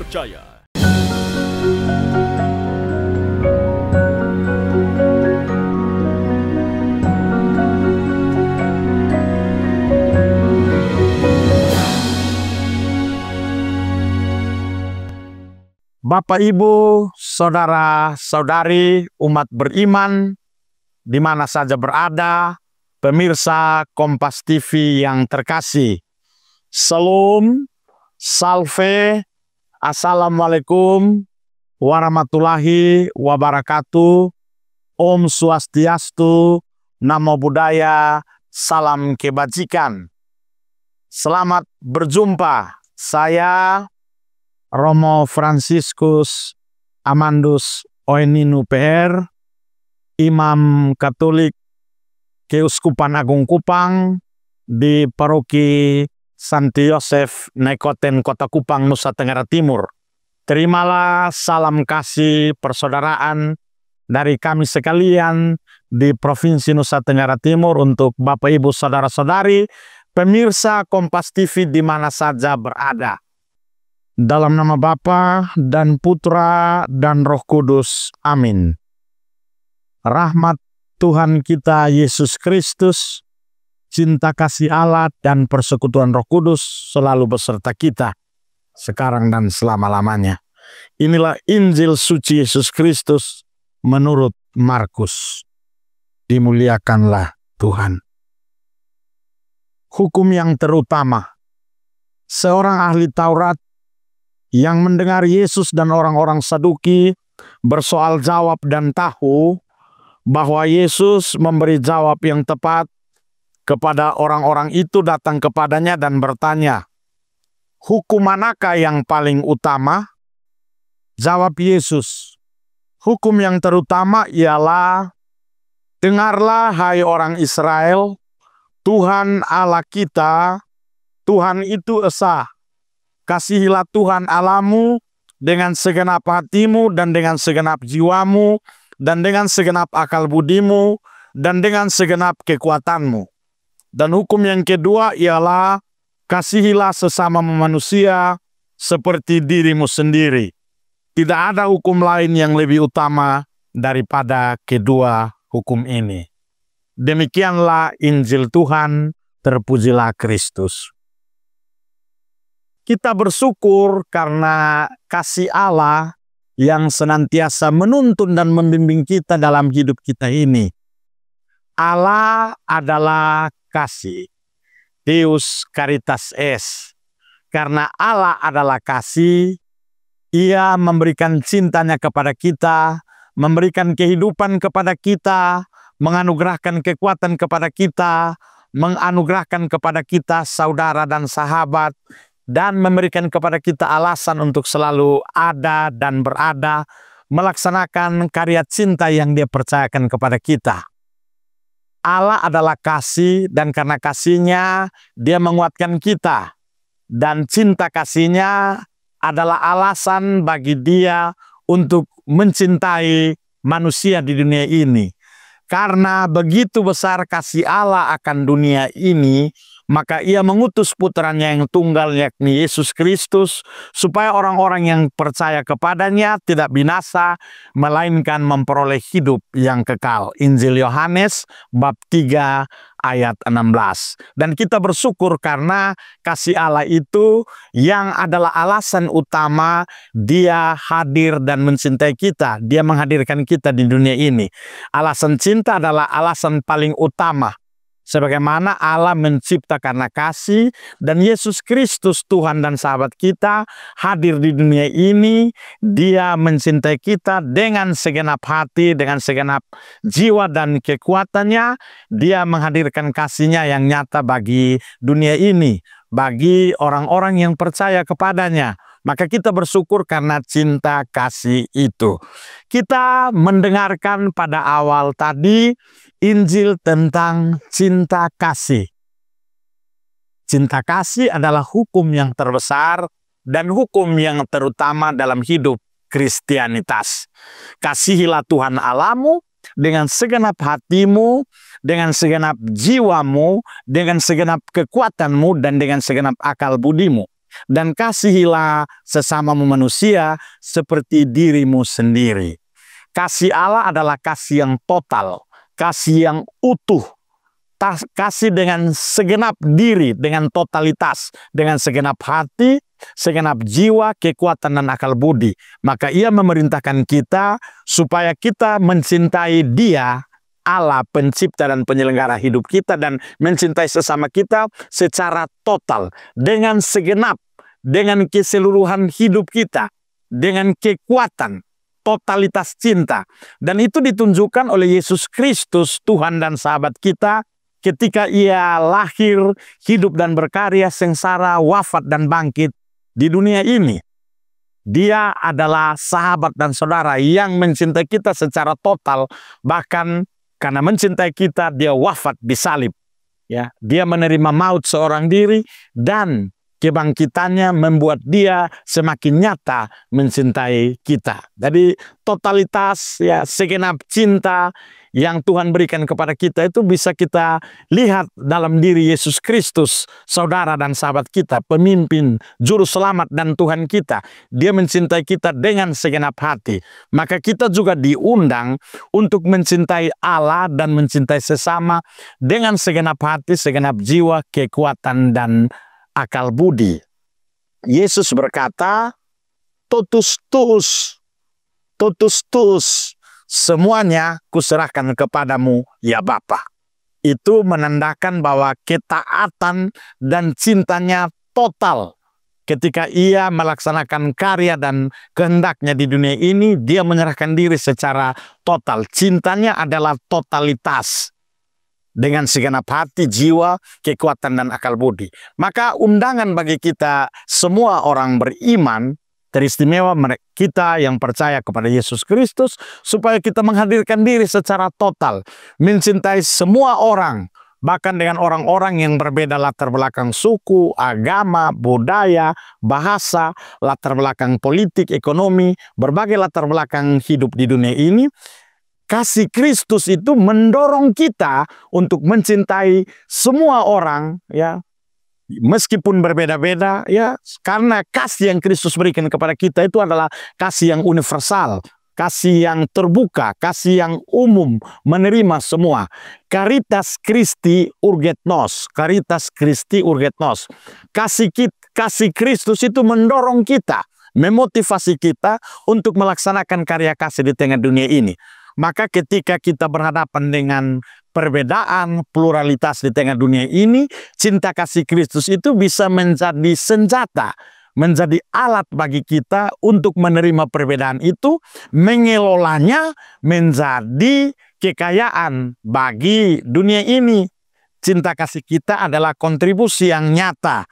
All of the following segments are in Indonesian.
terpercaya. Bapak, Ibu, saudara-saudari, umat beriman, di mana saja berada, pemirsa Kompas TV yang terkasih. Salam, salve, assalamualaikum warahmatullahi wabarakatuh. Om Swastiastu, Namo Buddhaya, salam kebajikan. Selamat berjumpa, saya Romo Fransiskus Amandus Oeninu PR, Imam Katolik Keuskupan Agung Kupang di Paroki Santi Yosef, Nekoten, Kota Kupang, Nusa Tenggara Timur. Terimalah salam kasih persaudaraan dari kami sekalian di Provinsi Nusa Tenggara Timur untuk Bapak, Ibu, saudara-saudari, pemirsa Kompas TV di mana saja berada. Dalam nama Bapa dan Putra dan Roh Kudus. Amin. Rahmat Tuhan kita Yesus Kristus, cinta kasih Allah dan persekutuan Roh Kudus selalu beserta kita, sekarang dan selama-lamanya. Inilah Injil suci Yesus Kristus menurut Markus. Dimuliakanlah Tuhan. Hukum yang terutama. Seorang ahli Taurat yang mendengar Yesus dan orang-orang Saduki bersoal jawab dan tahu bahwa Yesus memberi jawab yang tepat kepada orang-orang itu, datang kepadanya dan bertanya, "Hukum manakah yang paling utama?" Jawab Yesus, "Hukum yang terutama ialah, dengarlah hai orang Israel, Tuhan Allah kita, Tuhan itu esa. Kasihilah Tuhan Allahmu dengan segenap hatimu dan dengan segenap jiwamu dan dengan segenap akal budimu dan dengan segenap kekuatanmu. Dan hukum yang kedua ialah, kasihilah sesama manusia seperti dirimu sendiri. Tidak ada hukum lain yang lebih utama daripada kedua hukum ini." Demikianlah Injil Tuhan, terpujilah Kristus. Kita bersyukur karena kasih Allah yang senantiasa menuntun dan membimbing kita dalam hidup kita ini. Allah adalah kasih. Deus Caritas Est. Karena Allah adalah kasih, Ia memberikan cintanya kepada kita, memberikan kehidupan kepada kita, menganugerahkan kekuatan kepada kita, menganugerahkan kepada kita saudara dan sahabat, dan memberikan kepada kita alasan untuk selalu ada dan berada, melaksanakan karya cinta yang Dia percayakan kepada kita. Allah adalah kasih, dan karena kasih-Nya Dia menguatkan kita. Dan cinta kasih-Nya adalah alasan bagi Dia untuk mencintai manusia di dunia ini. Karena begitu besar kasih Allah akan dunia ini, maka Ia mengutus putranya yang tunggal, yakni Yesus Kristus, supaya orang-orang yang percaya kepadanya tidak binasa, melainkan memperoleh hidup yang kekal. Injil Yohanes bab 3 ayat 16. Dan kita bersyukur karena kasih Allah itu yang adalah alasan utama Dia hadir dan mencintai kita. Dia menghadirkan kita di dunia ini. Alasan cinta adalah alasan paling utama. Sebagaimana Allah mencipta karena kasih, dan Yesus Kristus Tuhan dan sahabat kita hadir di dunia ini, Dia mencintai kita dengan segenap hati, dengan segenap jiwa dan kekuatannya. Dia menghadirkan kasih-Nya yang nyata bagi dunia ini, bagi orang-orang yang percaya kepadanya. Maka kita bersyukur karena cinta kasih itu. Kita mendengarkan pada awal tadi Injil tentang cinta kasih. Cinta kasih adalah hukum yang terbesar dan hukum yang terutama dalam hidup Kristianitas. Kasihilah Tuhan Allahmu dengan segenap hatimu, dengan segenap jiwamu, dengan segenap kekuatanmu, dan dengan segenap akal budimu. dan kasihilah sesama manusia seperti dirimu sendiri. Kasih Allah adalah kasih yang total, kasih yang utuh, kasih dengan segenap diri, dengan totalitas, dengan segenap hati, segenap jiwa, kekuatan, dan akal budi. Maka ia memerintahkan kita supaya kita mencintai Dia, Allah pencipta dan penyelenggara hidup kita, dan mencintai sesama kita secara total, dengan segenap, dengan keseluruhan hidup kita, dengan kekuatan, totalitas cinta. Dan itu ditunjukkan oleh Yesus Kristus, Tuhan dan sahabat kita, ketika ia lahir, hidup dan berkarya, sengsara, wafat dan bangkit di dunia ini. Dia adalah sahabat dan saudara yang mencintai kita secara total. Bahkan karena mencintai kita, dia wafat di salib. Ya, dia menerima maut seorang diri, dan kebangkitannya membuat dia semakin nyata mencintai kita. Jadi totalitas, ya, segenap cinta yang Tuhan berikan kepada kita itu bisa kita lihat dalam diri Yesus Kristus, saudara dan sahabat kita, pemimpin, juru selamat dan Tuhan kita. Dia mencintai kita dengan segenap hati. Maka kita juga diundang untuk mencintai Allah dan mencintai sesama dengan segenap hati, segenap jiwa, kekuatan, dan akal budi. Yesus berkata, totus tuus, totus tuus, semuanya kuserahkan kepadamu ya Bapa. Itu menandakan bahwa ketaatan dan cintanya total. Ketika ia melaksanakan karya dan kehendaknya di dunia ini, dia menyerahkan diri secara total. Cintanya adalah totalitas, dengan segenap hati, jiwa, kekuatan, dan akal budi. Maka undangan bagi kita semua orang beriman, teristimewa kita yang percaya kepada Yesus Kristus, supaya kita menghadirkan diri secara total, mencintai semua orang, bahkan dengan orang-orang yang berbeda latar belakang suku, agama, budaya, bahasa, latar belakang politik, ekonomi, berbagai latar belakang hidup di dunia ini. Kasih Kristus itu mendorong kita untuk mencintai semua orang, ya, meskipun berbeda-beda, ya, karena kasih yang Kristus berikan kepada kita itu adalah kasih yang universal, kasih yang terbuka, kasih yang umum, menerima semua. Caritas Christi urget nos, caritas Christi urget nos. Kasih Kristus itu mendorong kita, memotivasi kita untuk melaksanakan karya kasih di tengah dunia ini. Maka ketika kita berhadapan dengan perbedaan, pluralitas di tengah dunia ini, cinta kasih Kristus itu bisa menjadi senjata, menjadi alat bagi kita untuk menerima perbedaan itu, mengelolanya menjadi kekayaan bagi dunia ini. Cinta kasih kita adalah kontribusi yang nyata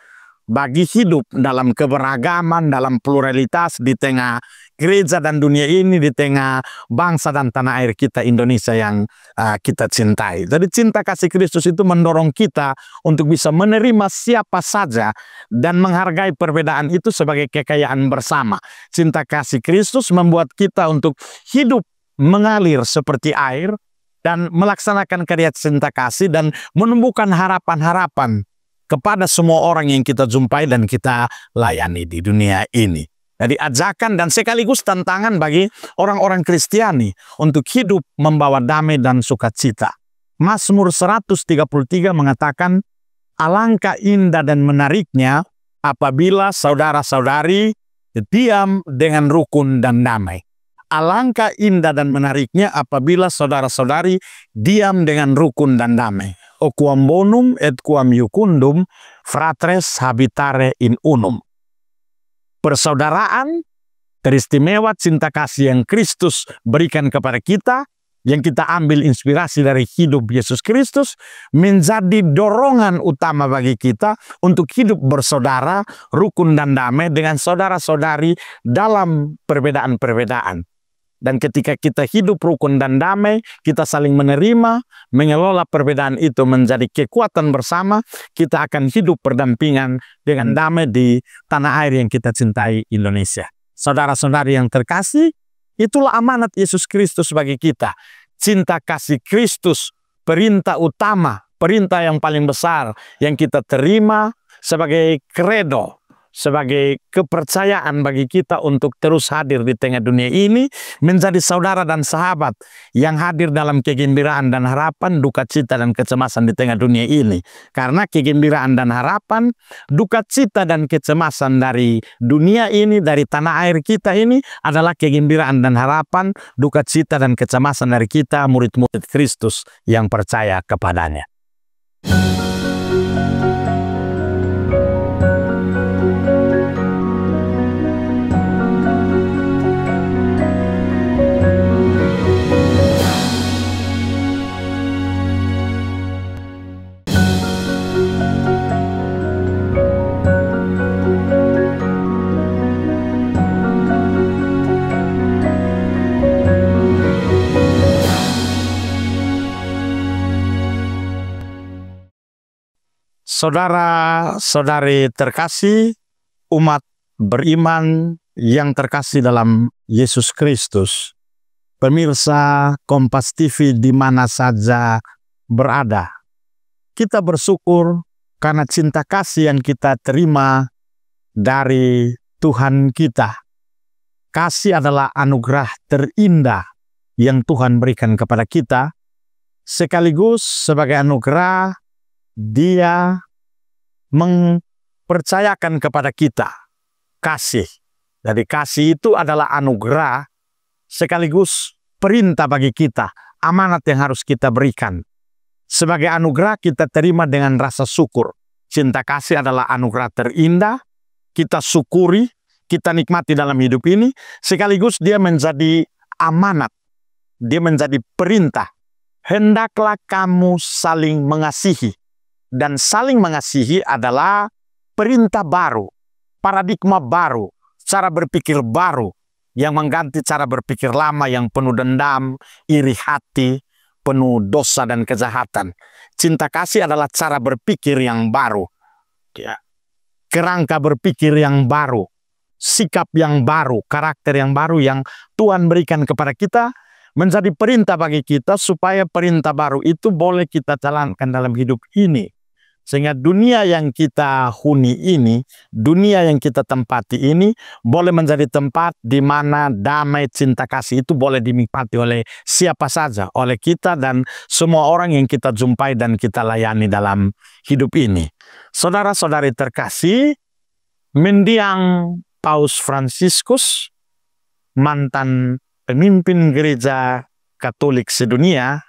bagi hidup dalam keberagaman, dalam pluralitas di tengah gereja dan dunia ini, di tengah bangsa dan tanah air kita Indonesia yang kita cintai. Jadi cinta kasih Kristus itu mendorong kita untuk bisa menerima siapa saja dan menghargai perbedaan itu sebagai kekayaan bersama. Cinta kasih Kristus membuat kita untuk hidup mengalir seperti air dan melaksanakan karya cinta kasih dan menumbuhkan harapan-harapan kepada semua orang yang kita jumpai dan kita layani di dunia ini. Jadi ajakan dan sekaligus tantangan bagi orang-orang Kristiani untuk hidup membawa damai dan sukacita. Mazmur 133 mengatakan, alangkah indah dan menariknya apabila saudara-saudari diam dengan rukun dan damai. Alangkah indah dan menariknya apabila saudara-saudari diam dengan rukun dan damai. O quam bonum et quam iucundum fratres habitare in unum. Persaudaraan, teristimewa cinta kasih yang Kristus berikan kepada kita, yang kita ambil inspirasi dari hidup Yesus Kristus, menjadi dorongan utama bagi kita untuk hidup bersaudara, rukun dan damai dengan saudara-saudari dalam perbedaan-perbedaan. Dan ketika kita hidup rukun dan damai, kita saling menerima, mengelola perbedaan itu menjadi kekuatan bersama, kita akan hidup berdampingan dengan damai di tanah air yang kita cintai, Indonesia. Saudara-saudari yang terkasih, itulah amanat Yesus Kristus bagi kita. Cinta kasih Kristus, perintah utama, perintah yang paling besar yang kita terima sebagai kredo, sebagai kepercayaan bagi kita untuk terus hadir di tengah dunia ini, menjadi saudara dan sahabat yang hadir dalam kegembiraan dan harapan, duka cita dan kecemasan di tengah dunia ini. Karena kegembiraan dan harapan, duka cita dan kecemasan dari dunia ini, dari tanah air kita ini adalah kegembiraan dan harapan, duka cita dan kecemasan dari kita, murid-murid Kristus yang percaya kepadanya. Saudara-saudari terkasih, umat beriman yang terkasih dalam Yesus Kristus, pemirsa Kompas TV di mana saja berada, kita bersyukur karena cinta kasih yang kita terima dari Tuhan kita. Kasih adalah anugerah terindah yang Tuhan berikan kepada kita, sekaligus sebagai anugerah Dia mempercayakan kepada kita kasih. Jadi kasih itu adalah anugerah sekaligus perintah bagi kita, amanat yang harus kita berikan. Sebagai anugerah kita terima dengan rasa syukur. Cinta kasih adalah anugerah terindah, kita syukuri, kita nikmati dalam hidup ini, sekaligus dia menjadi amanat, dia menjadi perintah. Hendaklah kamu saling mengasihi. Dan saling mengasihi adalah perintah baru, paradigma baru, cara berpikir baru yang mengganti cara berpikir lama yang penuh dendam, iri hati, penuh dosa dan kejahatan. Cinta kasih adalah cara berpikir yang baru, ya. Kerangka berpikir yang baru, sikap yang baru, karakter yang baru yang Tuhan berikan kepada kita, menjadi perintah bagi kita supaya perintah baru itu boleh kita jalankan dalam hidup ini. Sehingga dunia yang kita huni ini, dunia yang kita tempati ini, boleh menjadi tempat di mana damai cinta kasih itu boleh dinikmati oleh siapa saja, oleh kita dan semua orang yang kita jumpai dan kita layani dalam hidup ini. Saudara-saudari terkasih, mendiang Paus Fransiskus, mantan pemimpin gereja Katolik sedunia,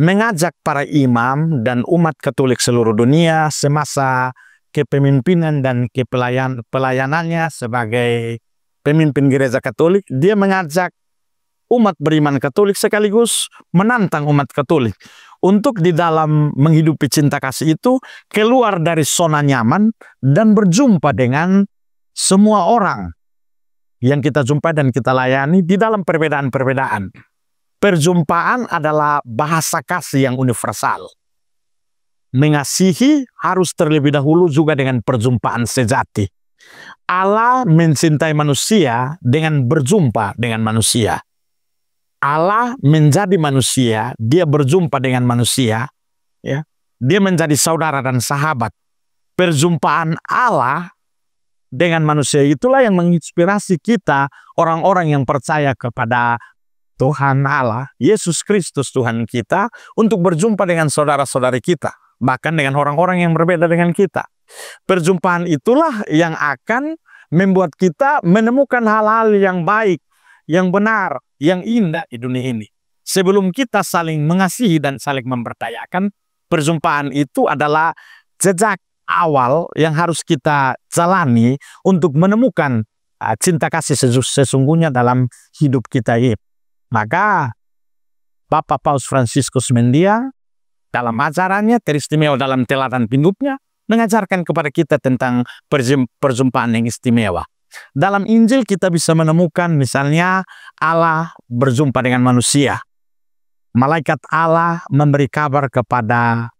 mengajak para imam dan umat Katolik seluruh dunia semasa kepemimpinan dan pelayanannya sebagai pemimpin gereja Katolik. Dia mengajak umat beriman Katolik sekaligus menantang umat Katolik untuk di dalam menghidupi cinta kasih itu keluar dari zona nyaman dan berjumpa dengan semua orang yang kita jumpai dan kita layani di dalam perbedaan-perbedaan. Perjumpaan adalah bahasa kasih yang universal. Mengasihi harus terlebih dahulu juga dengan perjumpaan sejati. Allah mencintai manusia dengan berjumpa dengan manusia. Allah menjadi manusia, dia berjumpa dengan manusia, ya. Dia menjadi saudara dan sahabat. Perjumpaan Allah dengan manusia itulah yang menginspirasi kita, orang-orang yang percaya kepada Tuhan Allah, Yesus Kristus Tuhan kita, untuk berjumpa dengan saudara-saudari kita, bahkan dengan orang-orang yang berbeda dengan kita. Perjumpaan itulah yang akan membuat kita menemukan hal-hal yang baik, yang benar, yang indah di dunia ini. Sebelum kita saling mengasihi dan saling memperdayakan, perjumpaan itu adalah jejak awal yang harus kita jalani untuk menemukan cinta kasih sesungguhnya dalam hidup kita ini. Maka Bapak Paus Fransiskus mendiang dalam ajarannya teristimewa dalam teladan hidupnya mengajarkan kepada kita tentang perjumpaan yang istimewa. Dalam Injil kita bisa menemukan misalnya Allah berjumpa dengan manusia. Malaikat Allah memberi kabar kepada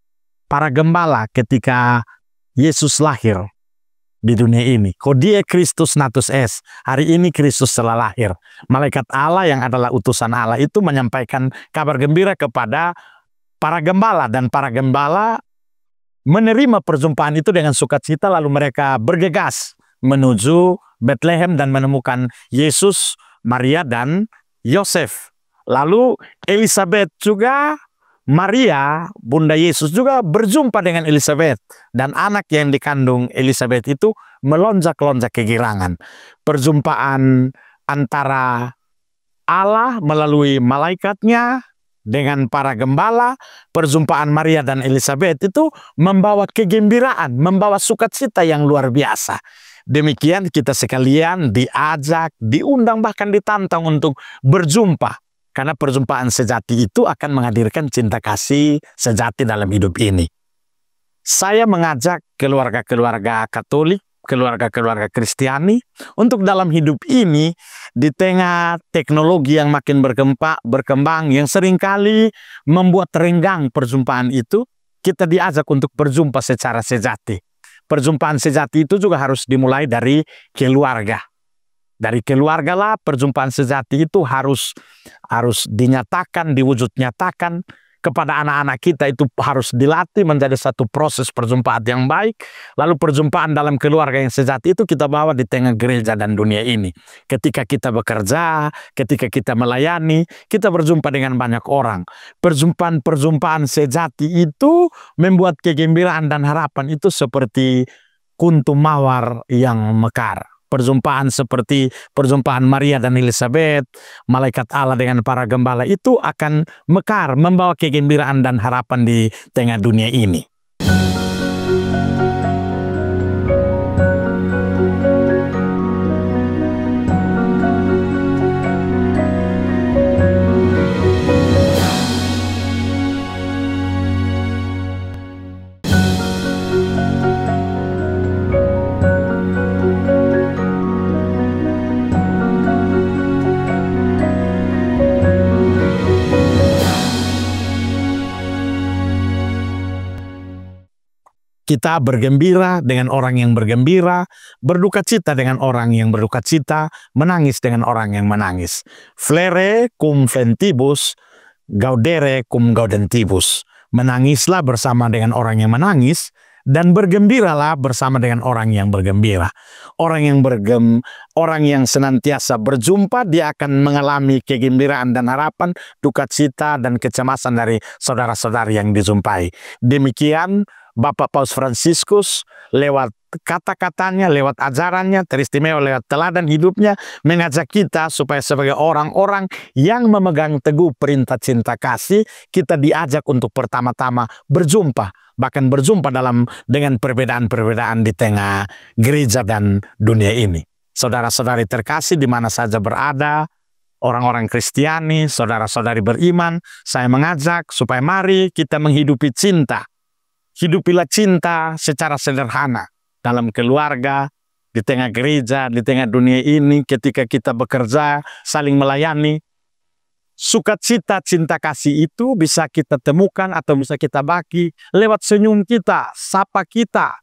para gembala ketika Yesus lahir di dunia ini. Hodie Christus natus est. Hari ini Kristus telah lahir. Malaikat Allah yang adalah utusan Allah itu menyampaikan kabar gembira kepada para gembala. Dan para gembala menerima perjumpaan itu dengan sukacita, lalu mereka bergegas menuju Bethlehem dan menemukan Yesus, Maria, dan Yosef. Lalu Elizabeth juga, Maria, Bunda Yesus juga berjumpa dengan Elizabeth. Dan anak yang dikandung Elizabeth itu melonjak-lonjak kegirangan. Perjumpaan antara Allah melalui malaikatnya dengan para gembala, perjumpaan Maria dan Elizabeth itu membawa kegembiraan, membawa sukacita yang luar biasa. Demikian kita sekalian diajak, diundang, bahkan ditantang untuk berjumpa. Karena perjumpaan sejati itu akan menghadirkan cinta kasih sejati dalam hidup ini. Saya mengajak keluarga-keluarga Katolik, keluarga-keluarga Kristiani untuk dalam hidup ini di tengah teknologi yang makin berkembang yang seringkali membuat renggang perjumpaan itu, kita diajak untuk berjumpa secara sejati. Perjumpaan sejati itu juga harus dimulai dari keluarga. Dari keluarga lah perjumpaan sejati itu harus dinyatakan, diwujud nyatakan kepada anak-anak kita. Itu harus dilatih menjadi satu proses perjumpaan yang baik. Lalu perjumpaan dalam keluarga yang sejati itu kita bawa di tengah gereja dan dunia ini. Ketika kita bekerja, ketika kita melayani, kita berjumpa dengan banyak orang. Perjumpaan sejati itu membuat kegembiraan dan harapan itu seperti kuntum mawar yang mekar. Perjumpaan seperti perjumpaan Maria dan Elizabeth, malaikat Allah dengan para gembala itu akan mekar, membawa kegembiraan dan harapan di tengah dunia ini. Kita bergembira dengan orang yang bergembira, berduka cita dengan orang yang berduka cita, menangis dengan orang yang menangis. Flere cum ventibus, gaudere cum gaudentibus. Menangislah bersama dengan orang yang menangis, dan bergembiralah bersama dengan orang yang bergembira. Orang yang senantiasa berjumpa, dia akan mengalami kegembiraan dan harapan, duka cita dan kecemasan dari saudara-saudari yang dijumpai. Demikian Bapak Paus Fransiskus lewat kata-katanya, lewat ajarannya, teristimewa lewat teladan hidupnya, mengajak kita supaya sebagai orang-orang yang memegang teguh perintah cinta kasih, kita diajak untuk pertama-tama berjumpa, bahkan berjumpa dengan perbedaan-perbedaan di tengah gereja dan dunia ini. Saudara-saudari terkasih di mana saja berada, orang-orang Kristiani, saudara-saudari beriman, saya mengajak supaya mari kita menghidupi cinta. Hidupilah cinta secara sederhana dalam keluarga, di tengah gereja, di tengah dunia ini, ketika kita bekerja, saling melayani. Sukacita cinta kasih itu bisa kita temukan atau bisa kita bagi lewat senyum kita, sapa kita.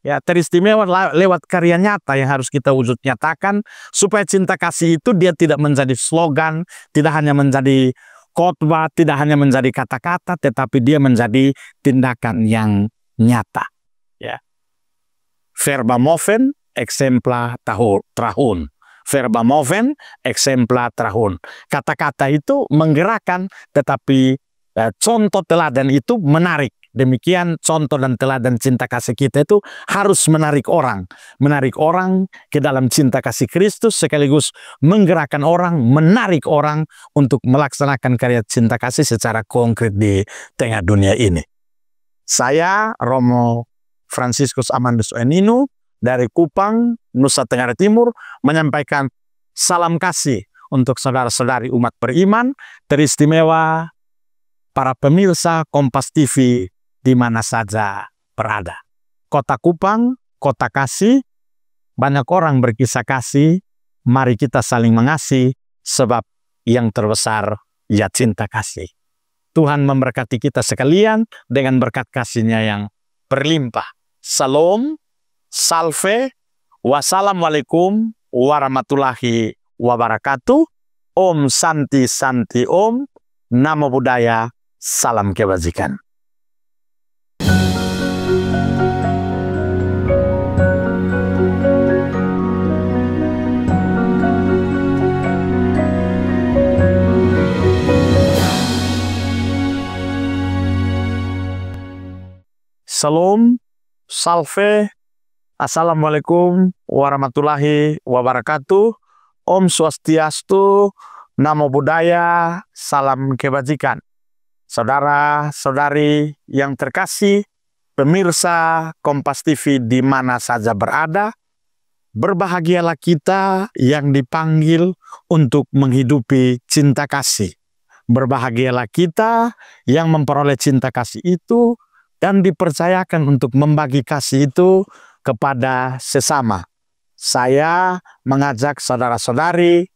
Ya, teristimewa lewat karya nyata yang harus kita wujud nyatakan, supaya cinta kasih itu dia tidak menjadi slogan, tidak hanya menjadi khotbah, tidak hanya menjadi kata-kata, tetapi dia menjadi tindakan yang nyata. Ya. Verba movent, exempla trahun. Verba movent, exempla trahun. Kata-kata itu menggerakkan, tetapi contoh teladan itu menarik. Demikian contoh dan teladan cinta kasih kita itu harus menarik orang ke dalam cinta kasih Kristus, sekaligus menggerakkan orang, menarik orang untuk melaksanakan karya cinta kasih secara konkret di tengah dunia ini. Saya Romo Fransiskus Amandus Oeninu dari Kupang, Nusa Tenggara Timur, menyampaikan salam kasih untuk saudara-saudari umat beriman, teristimewa para pemirsa Kompas TV di mana saja berada. Kota Kupang, kota kasih, banyak orang berkisah kasih, mari kita saling mengasihi, sebab yang terbesar ya cinta kasih. Tuhan memberkati kita sekalian dengan berkat kasih-Nya yang berlimpah. Salam, salve, wassalamualaikum warahmatullahi wabarakatuh. Om Santi Santi Om, Namo Buddhaya, salam kebajikan. Shalom, salve, assalamualaikum warahmatullahi wabarakatuh. Om Swastiastu, Namo Buddhaya, salam kebajikan. Saudara-saudari yang terkasih, pemirsa Kompas TV di mana saja berada, berbahagialah kita yang dipanggil untuk menghidupi cinta kasih. Berbahagialah kita yang memperoleh cinta kasih itu dan dipercayakan untuk membagi kasih itu kepada sesama. Saya mengajak saudara-saudari,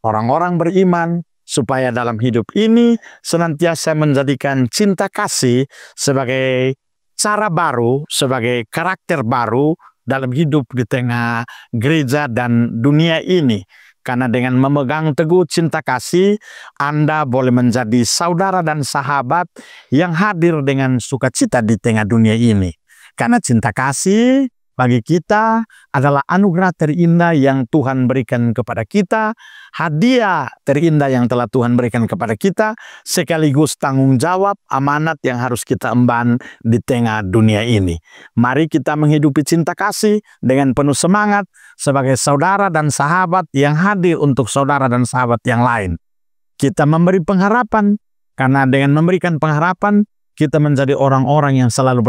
orang-orang beriman, supaya dalam hidup ini senantiasa menjadikan cinta kasih sebagai cara baru, sebagai karakter baru dalam hidup di tengah gereja dan dunia ini. Karena dengan memegang teguh cinta kasih, Anda boleh menjadi saudara dan sahabat yang hadir dengan sukacita di tengah dunia ini. Karena cinta kasih bagi kita adalah anugerah terindah yang Tuhan berikan kepada kita, hadiah terindah yang telah Tuhan berikan kepada kita, sekaligus tanggung jawab amanat yang harus kita emban di tengah dunia ini. Mari kita menghidupi cinta kasih dengan penuh semangat sebagai saudara dan sahabat yang hadir untuk saudara dan sahabat yang lain. Kita memberi pengharapan, karena dengan memberikan pengharapan, kita menjadi orang-orang yang selalu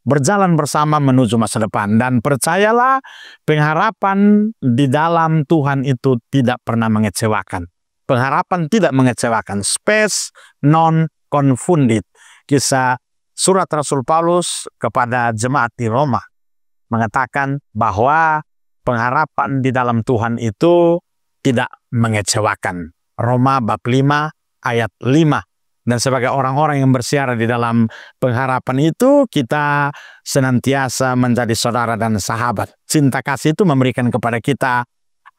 berjalan bersama menuju masa depan. Dan percayalah, pengharapan di dalam Tuhan itu tidak pernah mengecewakan. Pengharapan tidak mengecewakan. Spes non confundit. Kisah surat Rasul Paulus kepada jemaat di Roma mengatakan bahwa pengharapan di dalam Tuhan itu tidak mengecewakan. Roma bab 5 ayat 5. Dan sebagai orang-orang yang bersiara di dalam pengharapan itu, kita senantiasa menjadi saudara dan sahabat. Cinta kasih itu memberikan kepada kita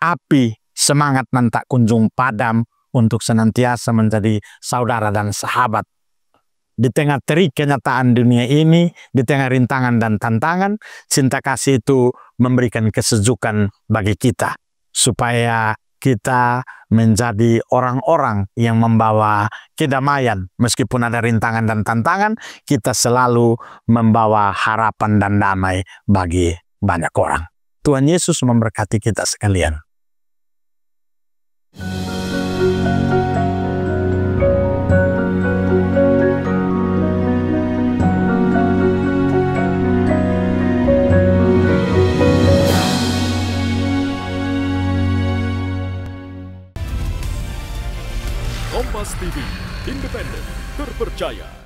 api, semangat dan tak kunjung padam untuk senantiasa menjadi saudara dan sahabat. Di tengah terik kenyataan dunia ini, di tengah rintangan dan tantangan, cinta kasih itu memberikan kesejukan bagi kita. Supaya kita menjadi orang-orang yang membawa kedamaian. Meskipun ada rintangan dan tantangan, kita selalu membawa harapan dan damai bagi banyak orang. Tuhan Yesus memberkati kita sekalian. Kompas TV, independen, terpercaya.